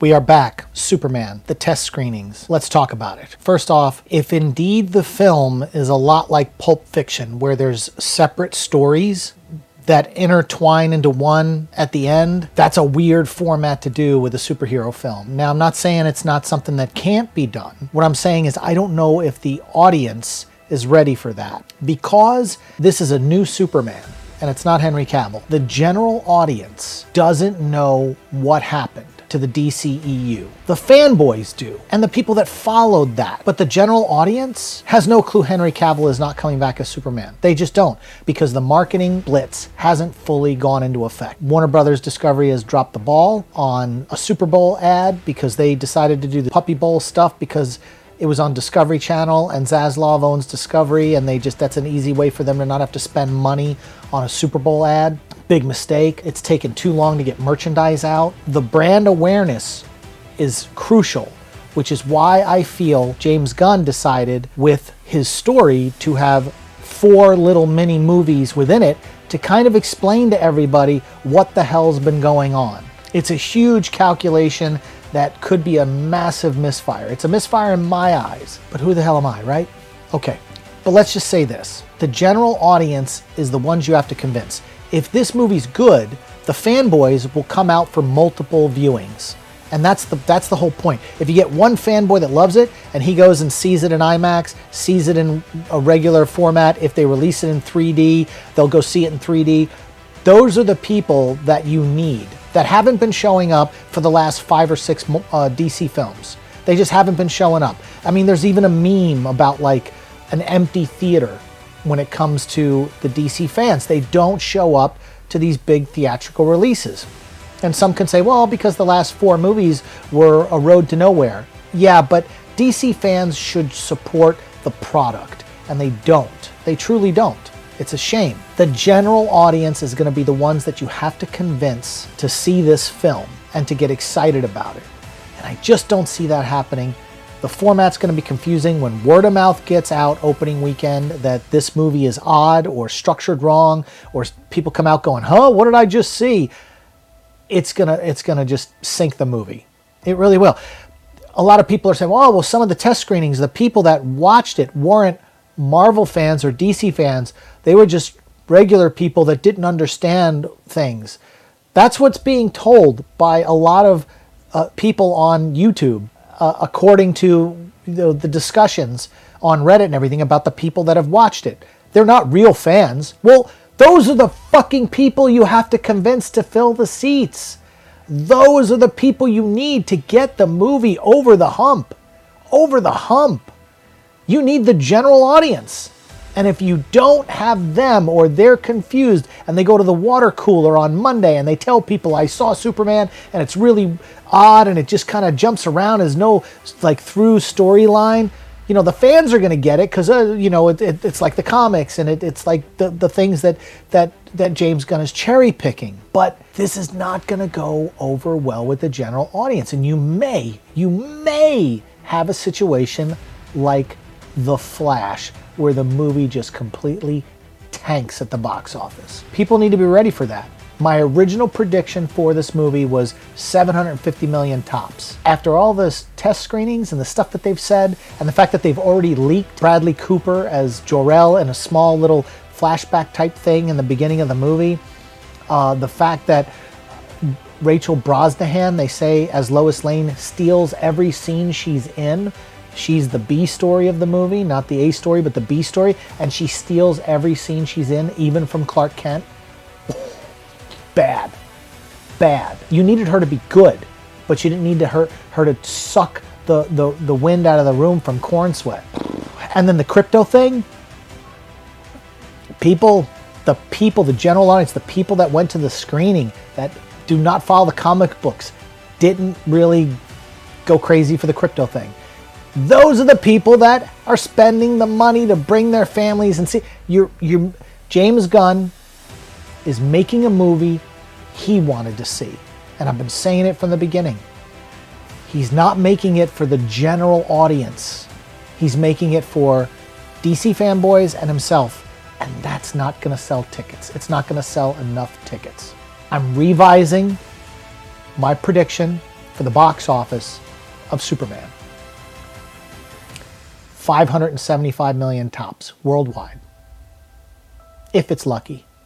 We are back. Superman, the test screenings. Let's talk about it. First off, if indeed the film is a lot like Pulp Fiction, where there's separate stories that intertwine into one at the end, that's a weird format to do with a superhero film. Now, I'm not saying it's not something that can't be done. What I'm saying is I don't know if the audience is ready for that. Because this is a new Superman, and it's not Henry Cavill, the general audience doesn't know what happened to the DCEU. The fanboys do, and the people that followed that. But the general audience has no clue Henry Cavill is not coming back as Superman. They just don't, because the marketing blitz hasn't fully gone into effect. Warner Brothers Discovery has dropped the ball on a Super Bowl ad because they decided to do the Puppy Bowl stuff because it was on Discovery Channel, and Zaslav owns Discovery, and that's an easy way for them to not have to spend money on a Super Bowl ad. Big mistake. It's taken too long to get merchandise out. The brand awareness is crucial, which is why I feel James Gunn decided with his story to have 4 little mini movies within it to kind of explain to everybody what the hell's been going on. It's a huge calculation that could be a massive misfire. It's a misfire in my eyes, but who the hell am I, right? Okay, but let's just say this. The general audience is the ones you have to convince. If this movie's good, the fanboys will come out for multiple viewings. And that's the whole point. If you get one fanboy that loves it, and he goes and sees it in IMAX, sees it in a regular format, if they release it in 3D, they'll go see it in 3D. Those are the people that you need, that haven't been showing up for the last 5 or 6 DC films. They just haven't been showing up. I mean, there's even a meme about like an empty theater when it comes to the DC fans. They don't show up to these big theatrical releases. And some can say, well, because the last 4 movies were a road to nowhere. Yeah, but DC fans should support the product, and they don't. They truly don't. It's a shame. The general audience is going to be the ones that you have to convince to see this film and to get excited about it. And I just don't see that happening. The format's going to be confusing when word of mouth gets out opening weekend that this movie is odd or structured wrong, or people come out going, huh, what did I just see? It's gonna just sink the movie. It really will. A lot of people are saying, well, some of the test screenings, the people that watched it weren't Marvel fans or DC fans. They were just regular people that didn't understand things. That's what's being told by a lot of people on YouTube, according to the discussions on Reddit and everything about the people that have watched it. They're not real fans. Well, those are the fucking people you have to convince to fill the seats. Those are the people you need to get the movie over the hump. Over the hump. You need the general audience. And if you don't have them, or they're confused and they go to the water cooler on Monday and they tell people, I saw Superman and it's really odd and it just kind of jumps around, there's no like through storyline, you know, the fans are going to get it because, you know, it's like the comics, and it's like the things that James Gunn is cherry picking. But this is not going to go over well with the general audience. And you may have a situation like The Flash, where the movie just completely tanks at the box office. People need to be ready for that. My original prediction for this movie was $750 million tops. After all this test screenings and the stuff that they've said, and the fact that they've already leaked Bradley Cooper as Jor-El in a small little flashback type thing in the beginning of the movie, the fact that Rachel Brosnahan, they say, as Lois Lane, steals every scene she's in. She's the B story of the movie, not the A story, but the B story, and she steals every scene she's in, even from Clark Kent. Bad. Bad. You needed her to be good, but you didn't need her to suck the wind out of the room from Corenswet. And then the crypto thing, the general audience, the people that went to the screening that do not follow the comic books, didn't really go crazy for the crypto thing. Those are the people that are spending the money to bring their families and see. James Gunn is making a movie he wanted to see. And I've been saying it from the beginning. He's not making it for the general audience. He's making it for DC fanboys and himself. And that's not going to sell tickets. It's not going to sell enough tickets. I'm revising my prediction for the box office of Superman. 575 million tops worldwide, if it's lucky.